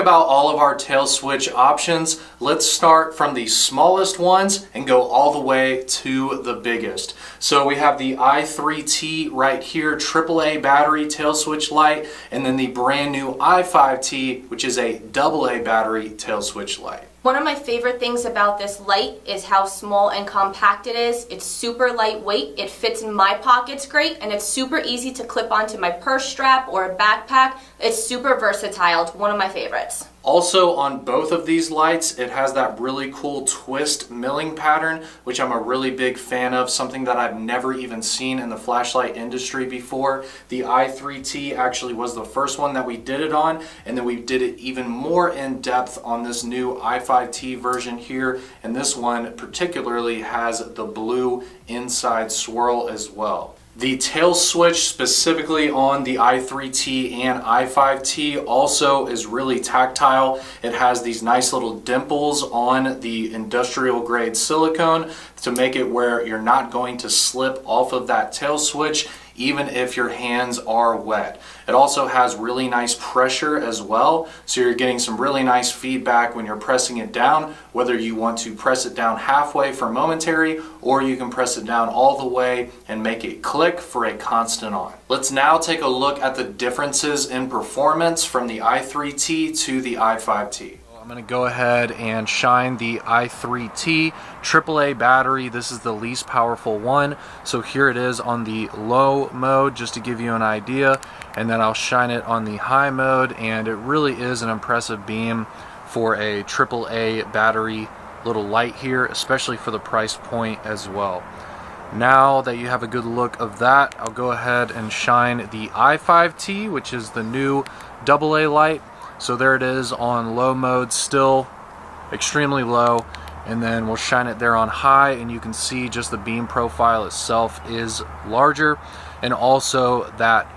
about all of our tail switch options, let's start from the smallest ones and go all the way to the biggest. So we have the i3T right here, AAA battery tail switch light, and then the brand new i5T, which is a AA battery tail switch light. One of my favorite things about this light is how small and compact it is. It's super lightweight, it fits in my pockets great, and it's super easy to clip onto my purse strap or a backpack. It's super versatile. It's one of my favorites. Also on both of these lights, it has that really cool twist milling pattern, which I'm a really big fan of, something that I've never even seen in the flashlight industry before. The i3T actually was the first one that we did it on, and then we did it even more in depth on this new i5T version here, and this one particularly has the blue inside swirl as well. The tail switch specifically on the i3T and i5T also is really tactile. It has these nice little dimples on the industrial grade silicone to make it where you're not going to slip off of that tail switch even if your hands are wet. It also has really nice pressure as well, so you're getting some really nice feedback when you're pressing it down, whether you want to press it down halfway for momentary, or you can press it down all the way and make it click for a constant on. Let's now take a look at the differences in performance from the i3T to the i5T. I'm going to go ahead and shine the i3T AAA battery. This is the least powerful one, so here it is on the low mode just to give you an idea, and then I'll shine it on the high mode, and it really is an impressive beam for a AAA battery little light here, especially for the price point as well. Now that you have a good look of that, I'll go ahead and shine the i5T, which is the new AA light. So there it is on low mode, still extremely low, and then we'll shine it there on high, and you can see just the beam profile itself is larger, and also that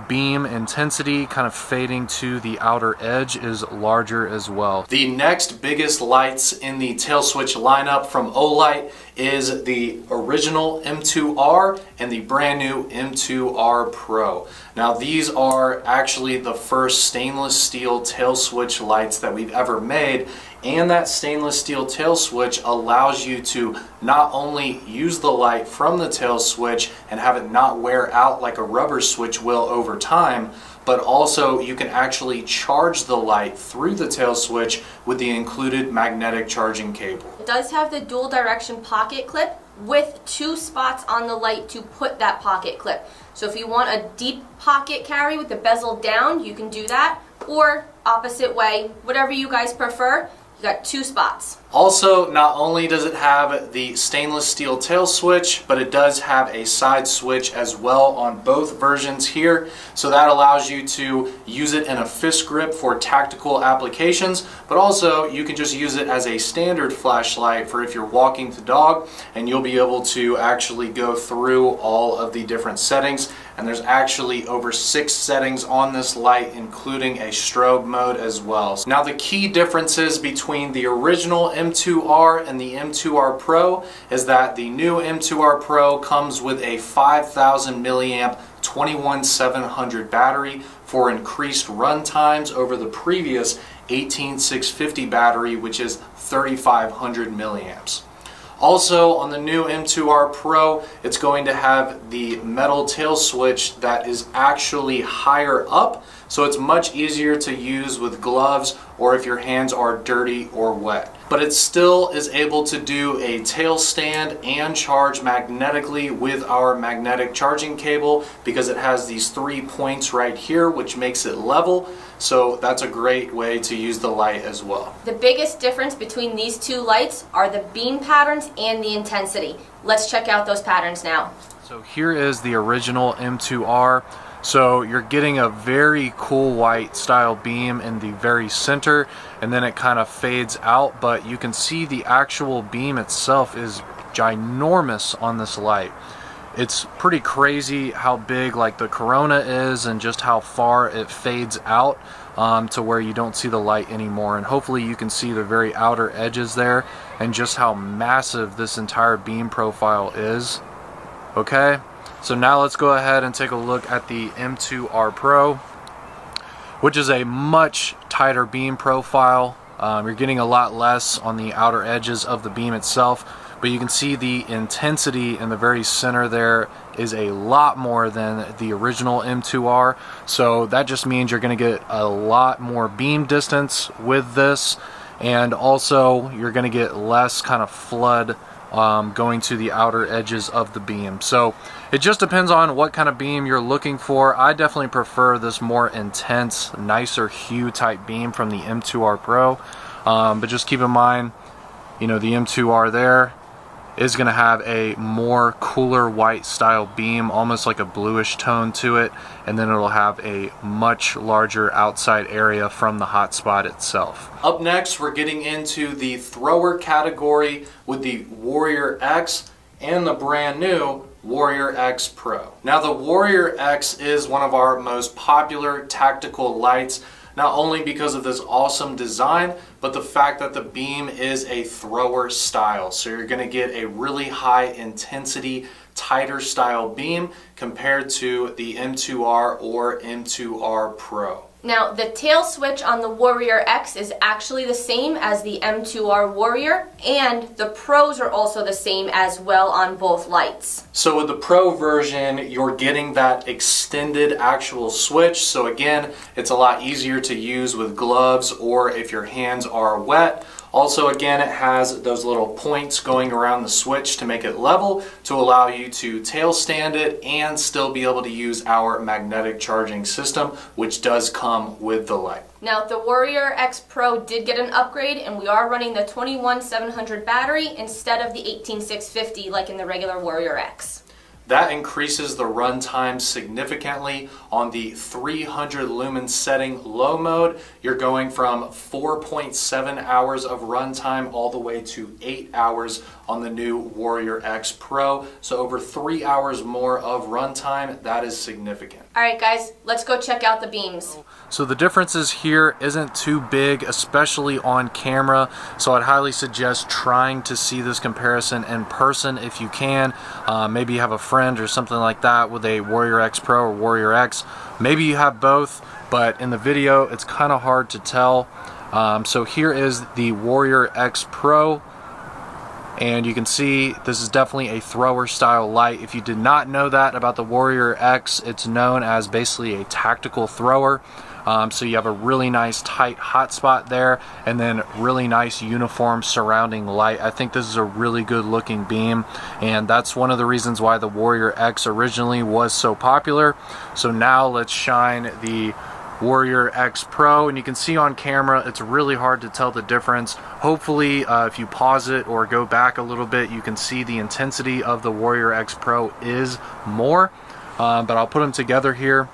beam intensity kind of fading to the outer edge is larger as well. The next biggest lights in the tail switch lineup from Olight is the original M2R and the brand new M2R Pro. Now these are actually the first stainless steel tail switch lights that we've ever made, and that stainless steel tail switch allows you to not only use the light from the tail switch and have it not wear out like a rubber switch will over time, but also you can actually charge the light through the tail switch with the included magnetic charging cable. It does have the dual direction pocket clip with 2 spots on the light to put that pocket clip. So if you want a deep pocket carry with the bezel down, you can do that, or opposite way, whatever you guys prefer. You got 2 spots. Also, not only does it have the stainless steel tail switch, but it does have a side switch as well on both versions here. So that allows you to use it in a fist grip for tactical applications, but also you can just use it as a standard flashlight for if you're walking the dog, and you'll be able to actually go through all of the different settings. And there's actually over 6 settings on this light, including a strobe mode as well. Now the key differences between the original M2R and the M2R Pro is that the new M2R Pro comes with a 5,000 milliamp 21700 battery for increased run times over the previous 18650 battery, which is 3500 milliamps. Also on the new M2R Pro, it's going to have the metal tail switch that is actually higher up, so it's much easier to use with gloves or if your hands are dirty or wet. But it still is able to do a tail stand and charge magnetically with our magnetic charging cable because it has these 3 points right here, which makes it level. So that's a great way to use the light as well. The biggest difference between these 2 lights are the beam patterns and the intensity. Let's check out those patterns now. So here is the original M2R. So you're getting a very cool white style beam in the very center, and then it kind of fades out, but you can see the actual beam itself is ginormous on this light. It's pretty crazy how big like the corona is and just how far it fades out to where you don't see the light anymore, and hopefully you can see the very outer edges there and just how massive this entire beam profile is. Okay, so now let's go ahead and take a look at the M2R Pro, which is a much tighter beam profile. You're getting a lot less on the outer edges of the beam itself, but you can see the intensity in the very center there is a lot more than the original M2R. So that just means you're going to get a lot more beam distance with this, and also you're going to get less kind of flood going to the outer edges of the beam. So it just depends on what kind of beam you're looking for. I definitely prefer this more intense, nicer hue type beam from the M2R Pro. But just keep in mind, you know, the M2R there is going to have a more cooler white style beam, almost like a bluish tone to it, and then it'll have a much larger outside area from the hotspot itself. Up next, we're getting into the thrower category with the Warrior X and the brand new Warrior X Pro. Now, the Warrior X is one of our most popular tactical lights, not only because of this awesome design, but the fact that the beam is a thrower style. So you're going to get a really high intensity, tighter style beam compared to the M2R or M2R Pro. Now, the tail switch on the Warrior X is actually the same as the M2R Warrior, and the Pros are also the same as well on both lights. So with the Pro version, you're getting that extended actual switch. So again, it's a lot easier to use with gloves or if your hands are wet. Also, again, it has those little points going around the switch to make it level to allow you to tail stand it and still be able to use our magnetic charging system, which does come with the light. Now, the Warrior X Pro did get an upgrade, and we are running the 21700 battery instead of the 18650 like in the regular Warrior X. That increases the runtime significantly. On the 300 lumen setting low mode, you're going from 4.7 hours of runtime all the way to 8 hours on the new Warrior X Pro. So over 3 hours more of runtime. That is significant. All right, guys, let's go check out the beams. So the differences here isn't too big, especially on camera. So I'd highly suggest trying to see this comparison in person if you can. Maybe you have a friend or something like that with a Warrior X Pro or Warrior X. Maybe you have both, but in the video it's kind of hard to tell. So here is the Warrior X Pro, and you can see this is definitely a thrower style light. If you did not know that about the Warrior X, it's known as basically a tactical thrower. So you have a really nice tight hotspot there, and then really nice uniform surrounding light. I think this is a really good looking beam, and that's one of the reasons why the Warrior X originally was so popular. So now let's shine the Warrior X Pro, and you can see on camera it's really hard to tell the difference. Hopefully if you pause it or go back a little bit, you can see the intensity of the Warrior X Pro is more, but I'll put them together here.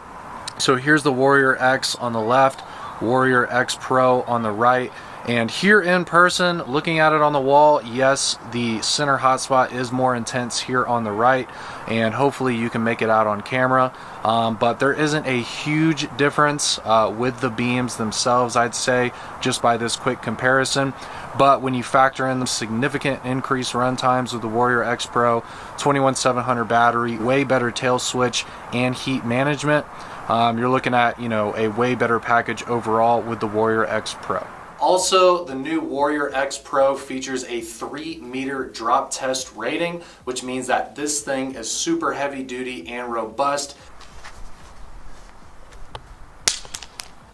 So here's the Warrior X on the left, Warrior X Pro on the right, and here in person, looking at it on the wall, yes, the center hotspot is more intense here on the right, and hopefully you can make it out on camera, but there isn't a huge difference with the beams themselves, I'd say, just by this quick comparison. But when you factor in the significant increased run times with the Warrior X Pro, 21700 battery, way better tail switch and heat management, you're looking at, you know, a way better package overall with the Warrior X Pro. Also, the new Warrior X Pro features a 3-meter drop test rating, which means that this thing is super heavy duty and robust.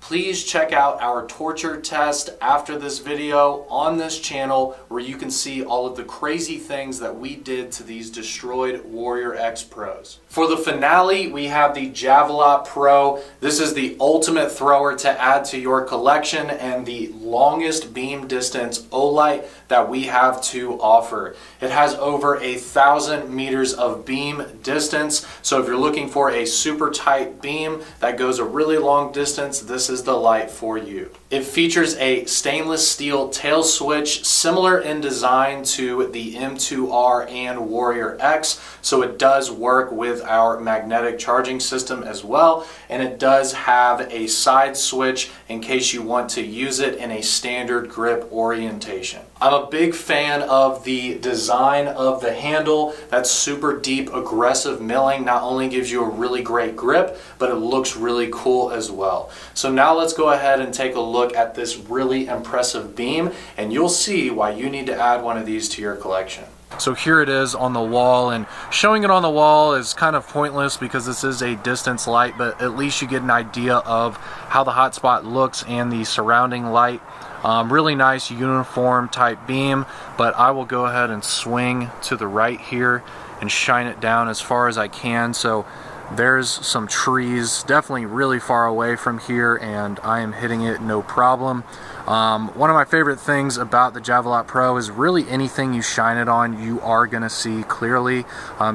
Please check out our torture test after this video on this channel, where you can see all of the crazy things that we did to these destroyed Warrior X Pros. For the finale, we have the Javelot Pro. This is the ultimate thrower to add to your collection and the longest beam distance Olight that we have to offer. It has over 1,000 meters of beam distance. So if you're looking for a super tight beam that goes a really long distance, this is the light for you. It features a stainless steel tail switch, similar in design to the M2R and Warrior X, so it does work with our magnetic charging system as well, and it does have a side switch in case you want to use it in a standard grip orientation. I'm a big fan of the design of the handle. That super deep, aggressive milling not only gives you a really great grip, but it looks really cool as well. So now now let's go ahead and take a look at this really impressive beam, and you'll see why you need to add one of these to your collection. So here it is on the wall, and showing it on the wall is kind of pointless because this is a distance light, but at least you get an idea of how the hotspot looks and the surrounding light. Really nice uniform type beam, but I will go ahead and swing to the right here and shine it down as far as I can. So there's some trees definitely really far away from here, and I am hitting it no problem. One of my favorite things about the Javelot Pro is really anything you shine it on, you are going to see clearly.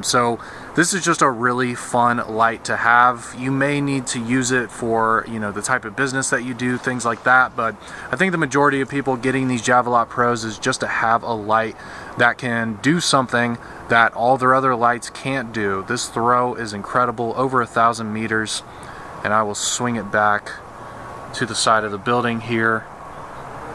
So this is just a really fun light to have. You may need to use it for, you know, the type of business that you do, things like that, but I think the majority of people getting these Javelot Pros is just to have a light that can do something that all their other lights can't do. This throw is incredible, over 1,000 meters, and I will swing it back to the side of the building here.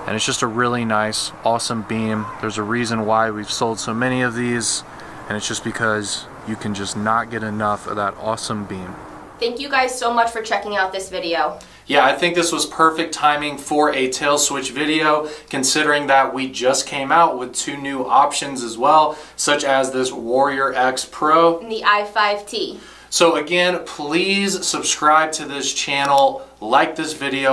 And it's just a really nice, awesome beam. There's a reason why we've sold so many of these, and it's just because you can just not get enough of that awesome beam. Thank you guys so much for checking out this video. Yeah, I think this was perfect timing for a tail switch video, considering that we just came out with 2 new options as well, such as this Warrior X Pro And the i5T. So again, please subscribe to this channel, like this video.